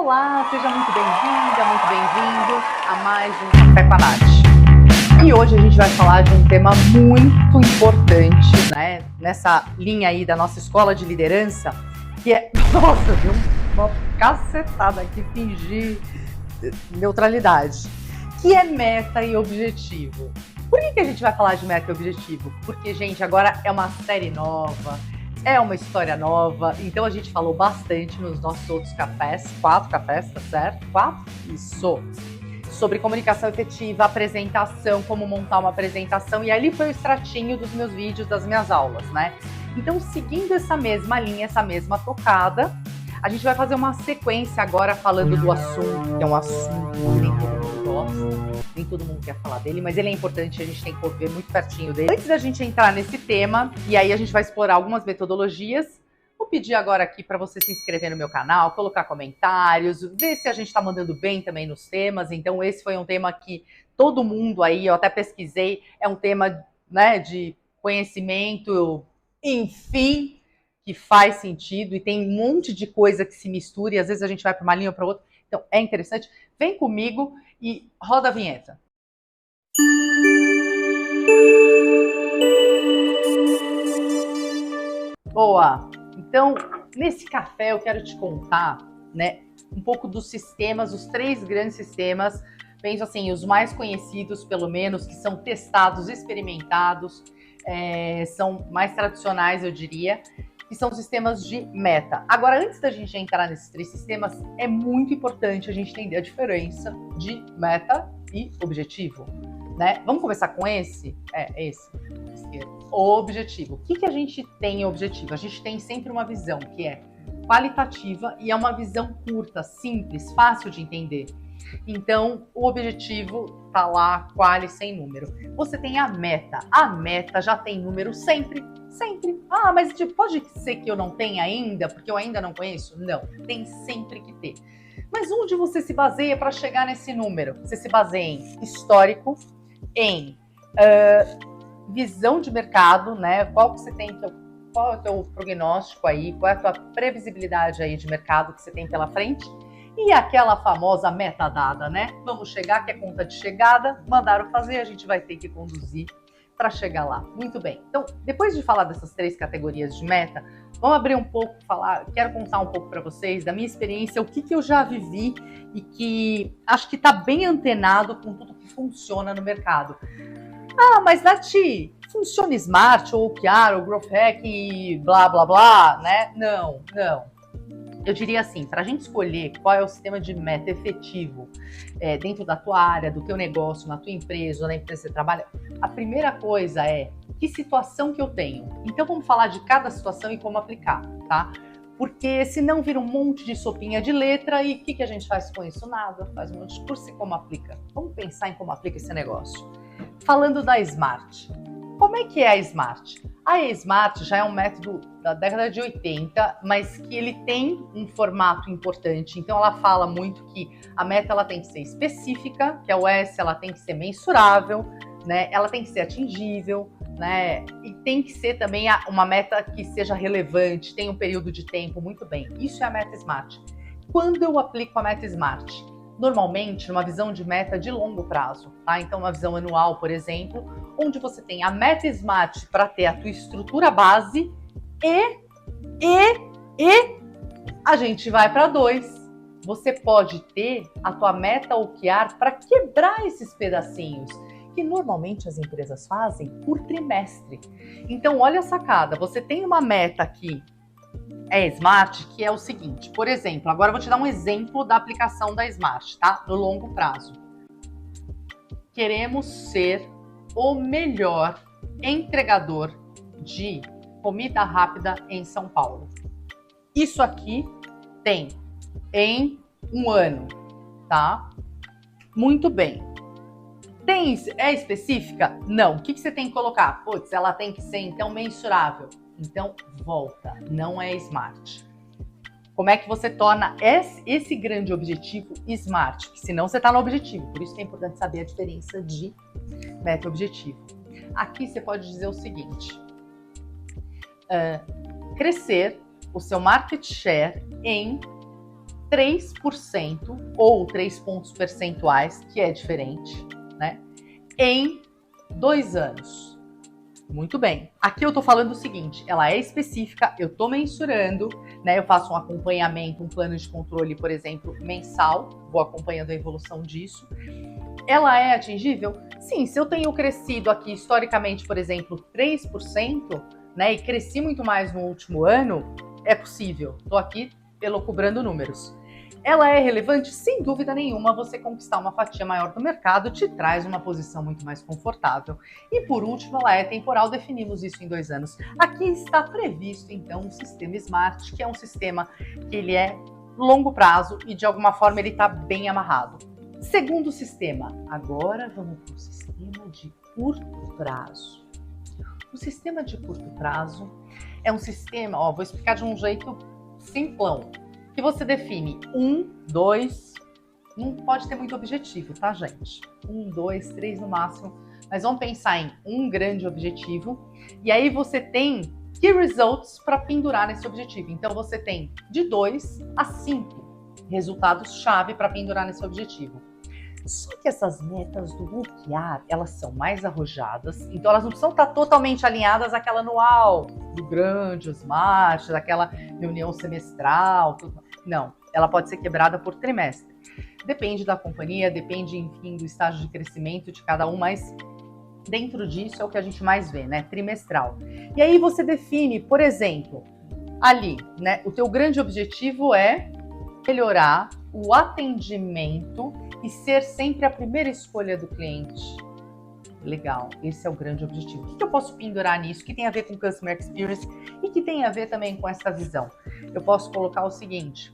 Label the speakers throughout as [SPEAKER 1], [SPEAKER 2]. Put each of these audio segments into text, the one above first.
[SPEAKER 1] Olá, seja muito bem-vinda, muito bem-vindo a mais um Café com a Nath. E hoje a gente vai falar de um tema muito importante, né? Nessa linha aí da nossa escola de liderança, que é... Nossa, deu uma cacetada aqui, fingir neutralidade. Que é meta e objetivo. Por que a gente vai falar de meta e objetivo? Porque, gente, agora é uma série nova, é uma história nova, então a gente falou bastante nos nossos outros cafés, 4 cafés, tá certo? 4? Isso! Sobre comunicação efetiva, apresentação, como montar uma apresentação, e ali foi o extratinho dos meus vídeos, das minhas aulas, né? Então, seguindo essa mesma linha, essa mesma tocada, a gente vai fazer uma sequência agora falando do assunto, que é um assunto que nem todo mundo gosta, nem todo mundo quer falar dele, mas ele é importante, a gente tem que ver muito pertinho dele. Antes da gente entrar nesse tema, e aí a gente vai explorar algumas metodologias, vou pedir agora aqui para você se inscrever no meu canal, colocar comentários, ver se a gente está mandando bem também nos temas. Então esse foi um tema que todo mundo aí, eu até pesquisei, é um tema, né, de conhecimento, enfim, que faz sentido e tem um monte de coisa que se mistura e às vezes a gente vai para uma linha ou para outra. Então é interessante. Vem comigo e roda a vinheta. Boa! Então, nesse café eu quero te contar, né, um pouco dos sistemas, os 3 grandes sistemas, penso assim, os mais conhecidos pelo menos, que são testados, experimentados, são mais tradicionais, eu diria, que são sistemas de meta. Agora, antes da gente entrar nesses 3 sistemas, é muito importante a gente entender a diferença de meta e objetivo, né? Vamos começar com esse? Esse. O objetivo. O que a gente tem em objetivo? A gente tem sempre uma visão que é qualitativa e é uma visão curta, simples, fácil de entender. Então, o objetivo tá lá, quali, sem número. Você tem a meta. A meta já tem número sempre. Sempre. Ah, mas pode ser que eu não tenha ainda, porque eu ainda não conheço? Não, tem sempre que ter. Mas onde você se baseia para chegar nesse número? Você se baseia em histórico, em visão de mercado, né? Qual é o teu prognóstico aí? Qual é a tua previsibilidade aí de mercado que você tem pela frente? E aquela famosa meta dada, né? Vamos chegar, que é conta de chegada, mandaram fazer, a gente vai ter que conduzir para chegar lá. Muito bem. Então, depois de falar dessas 3 categorias de meta, vamos abrir um pouco, quero contar um pouco para vocês da minha experiência, o que eu já vivi e que acho que está bem antenado com tudo que funciona no mercado. Ah, mas Nath, funciona Smart ou OKR ou Growth Hack e blá blá blá, né? Não. Eu diria assim, para a gente escolher qual é o sistema de meta efetivo dentro da tua área, do teu negócio, na tua empresa ou na empresa que você trabalha, a primeira coisa é que situação que eu tenho. Então vamos falar de cada situação e como aplicar, tá? Porque senão vira um monte de sopinha de letra e o que a gente faz com isso? Nada, faz um monte de curso e como aplica. Vamos pensar em como aplica esse negócio. Falando da Smart. Como é que é a Smart? A Smart já é um método da década de 80, mas que ele tem um formato importante. Então ela fala muito que a meta ela tem que ser específica, que é o S ela tem que ser mensurável, né? Ela tem que ser atingível, né? E tem que ser também uma meta que seja relevante, tem um período de tempo, muito bem. Isso é a meta Smart. Quando eu aplico a meta Smart? Normalmente, numa visão de meta de longo prazo, tá? Então, uma visão anual, por exemplo, onde você tem a meta Smart para ter a tua estrutura base e a gente vai para 2. Você pode ter a tua meta OKR para quebrar esses pedacinhos, que normalmente as empresas fazem por trimestre. Então, olha a sacada, você tem uma meta aqui, Smart, que é o seguinte, por exemplo, agora eu vou te dar um exemplo da aplicação da Smart, tá? No longo prazo. Queremos ser o melhor entregador de comida rápida em São Paulo. Isso aqui tem em um ano, tá? Muito bem. É específica? Não. O que você tem que colocar? Putz, ela tem que ser, então, mensurável. Então, volta. Não é Smart. Como é que você torna esse grande objetivo Smart? Porque senão você está no objetivo. Por isso que é importante saber a diferença de meta e objetivo. Aqui você pode dizer o seguinte. Crescer o seu market share em 3% ou 3 pontos percentuais, que é diferente, né? Em 2 anos. Muito bem. Aqui eu tô falando o seguinte, ela é específica, eu tô mensurando, né? Eu faço um acompanhamento, um plano de controle, por exemplo, mensal, vou acompanhando a evolução disso. Ela é atingível? Sim, se eu tenho crescido aqui historicamente, por exemplo, 3%, né? E cresci muito mais no último ano, é possível. Tô aqui elucubrando números. Ela é relevante? Sem dúvida nenhuma, você conquistar uma fatia maior do mercado te traz uma posição muito mais confortável. E por último, ela é temporal, definimos isso em 2 anos. Aqui está previsto, então, um sistema Smart, que é um sistema que ele é longo prazo e, de alguma forma, ele está bem amarrado. Segundo sistema, agora vamos para o sistema de curto prazo. O sistema de curto prazo é um sistema, vou explicar de um jeito simplão, que você define 1, 2, não pode ter muito objetivo, tá, gente? 1, 2, 3 no máximo, mas vamos pensar em um grande objetivo, e aí você tem key results para pendurar nesse objetivo. Então você tem de 2 a 5 resultados-chave para pendurar nesse objetivo. Só que essas metas do OKR, elas são mais arrojadas, então elas não precisam estar totalmente alinhadas àquela anual, do grande Smart, daquela reunião semestral, tudo. Não, ela pode ser quebrada por trimestre. Depende da companhia, depende, enfim, do estágio de crescimento de cada um, mas dentro disso é o que a gente mais vê, né? Trimestral. E aí você define, por exemplo, ali, né? O teu grande objetivo é melhorar o atendimento e ser sempre a primeira escolha do cliente. Legal, esse é o grande objetivo. O que eu posso pendurar nisso? Que tem a ver com Customer Experience e que tem a ver também com essa visão? Eu posso colocar o seguinte: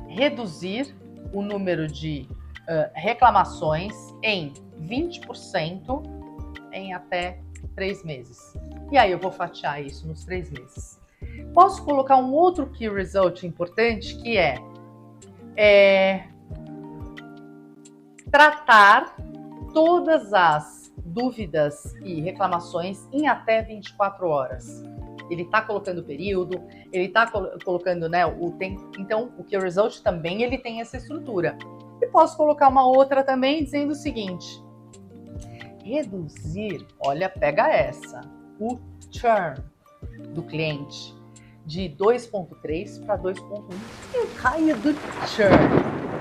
[SPEAKER 1] reduzir o número de reclamações em 20% em até 3 meses. E aí eu vou fatiar isso nos 3 meses. Posso colocar um outro Key Result importante, que é tratar todas as dúvidas e reclamações em até 24 horas. Ele está colocando o período, ele está colocando, né, o tempo. Então, o Key Result também ele tem essa estrutura. E posso colocar uma outra também dizendo o seguinte: reduzir, olha, pega essa, o churn do cliente de 2.3 para 2.1. E o raio do churn?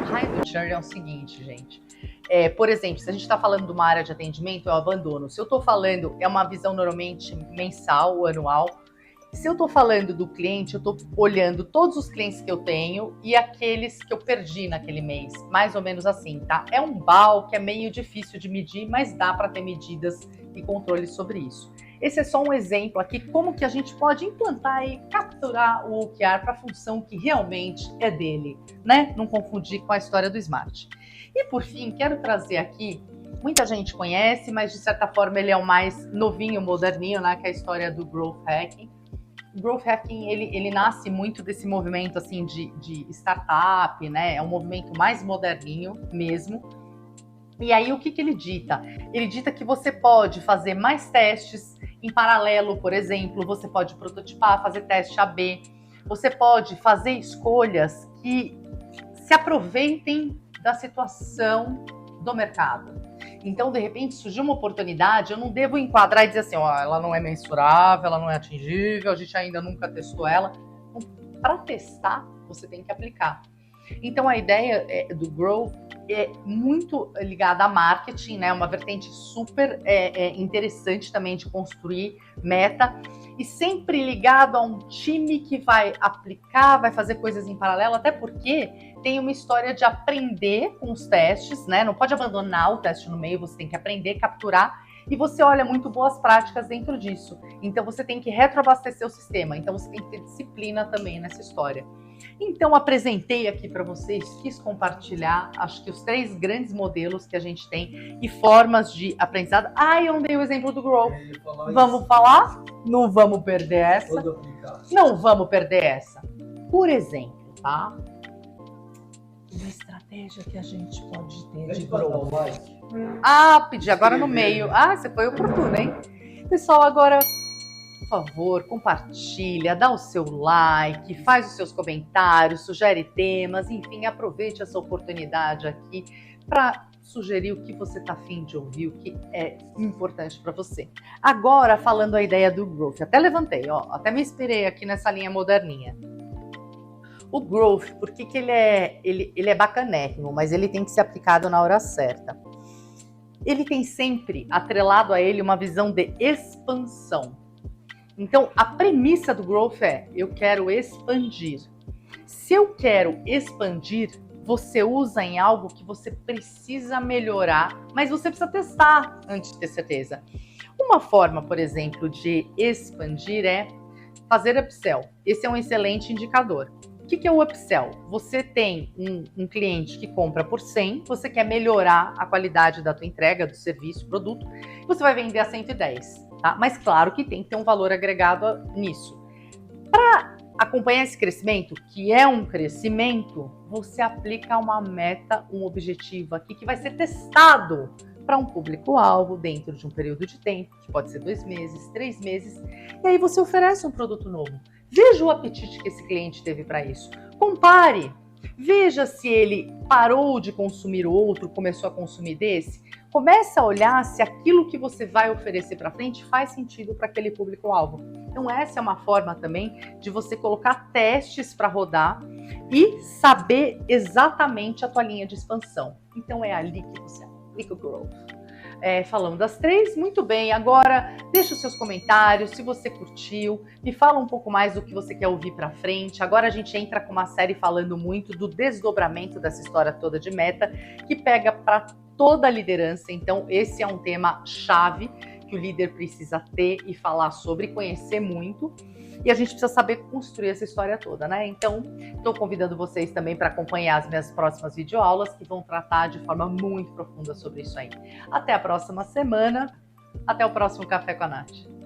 [SPEAKER 1] O raio do churn é o seguinte, gente. Por exemplo, se a gente está falando de uma área de atendimento, eu abandono. Se eu estou falando, é uma visão normalmente mensal ou anual. Se eu estou falando do cliente, eu estou olhando todos os clientes que eu tenho e aqueles que eu perdi naquele mês. Mais ou menos assim, tá? É um BAU que é meio difícil de medir, mas dá para ter medidas e controles sobre isso. Esse é só um exemplo aqui, como que a gente pode implantar e capturar o OKR para a função que realmente é dele, né? Não confundir com a história do Smart. E por fim, quero trazer aqui, muita gente conhece, mas de certa forma ele é o mais novinho, moderninho, né? Que é a história do Growth Hacking. O Growth Hacking, ele nasce muito desse movimento assim de startup, né? É um movimento mais moderninho mesmo. E aí o que ele dita? Ele dita que você pode fazer mais testes em paralelo, por exemplo, você pode prototipar, fazer teste AB, você pode fazer escolhas que se aproveitem da situação do mercado. Então, de repente, surgiu uma oportunidade, eu não devo enquadrar e dizer assim, ela não é mensurável, ela não é atingível, a gente ainda nunca testou ela. Então, para testar, você tem que aplicar. Então, a ideia do Grow é muito ligada a marketing, né? Uma vertente super interessante também de construir meta e sempre ligado a um time que vai aplicar, vai fazer coisas em paralelo, até porque tem uma história de aprender com os testes, né? Não pode abandonar o teste no meio, você tem que aprender, capturar, e você olha muito boas práticas dentro disso. Então você tem que retroabastecer o sistema, então você tem que ter disciplina também nessa história. Então apresentei aqui para vocês, quis compartilhar, acho que os 3 grandes modelos que a gente tem e formas de aprendizado. Eu não dei o exemplo do Grow. Vamos falar? Não vamos perder essa. Não vamos perder essa. Por exemplo, tá? Uma estratégia que a gente pode ter de Grow. Pedi agora no meio. Você foi oportuno, hein? Pessoal, agora por favor, compartilha, dá o seu like, faz os seus comentários, sugere temas, enfim, aproveite essa oportunidade aqui para sugerir o que você está afim de ouvir, o que é importante para você. Agora, falando a ideia do growth, até levantei, ó, até me inspirei aqui nessa linha moderninha. O growth, por que ele é bacanérrimo, mas ele tem que ser aplicado na hora certa. Ele tem sempre atrelado a ele uma visão de expansão. Então, a premissa do growth é: eu quero expandir. Se eu quero expandir, você usa em algo que você precisa melhorar, mas você precisa testar antes de ter certeza. Uma forma, por exemplo, de expandir é fazer upsell. Esse é um excelente indicador. O que é o upsell? Você tem um cliente que compra por 100, você quer melhorar a qualidade da tua entrega, do serviço, produto, você vai vender a 110, tá? Mas claro que tem que ter um valor agregado nisso. Para acompanhar esse crescimento, que é um crescimento, você aplica uma meta, um objetivo aqui que vai ser testado para um público-alvo dentro de um período de tempo, que pode ser 2 meses, 3 meses, e aí você oferece um produto novo. Veja o apetite que esse cliente teve para isso. Compare. Veja se ele parou de consumir outro, começou a consumir desse. Comece a olhar se aquilo que você vai oferecer para frente faz sentido para aquele público-alvo. Então essa é uma forma também de você colocar testes para rodar e saber exatamente a tua linha de expansão. Então é ali que você aplica o growth. Falamos das 3, muito bem. Agora, deixa os seus comentários, se você curtiu, me fala um pouco mais do que você quer ouvir para frente. Agora a gente entra com uma série falando muito do desdobramento dessa história toda de meta, que pega para toda a liderança. Então, esse é um tema chave que o líder precisa ter e falar sobre, conhecer muito. E a gente precisa saber construir essa história toda, né? Então, estou convidando vocês também para acompanhar as minhas próximas videoaulas, que vão tratar de forma muito profunda sobre isso aí. Até a próxima semana, até o próximo Café com a Nath.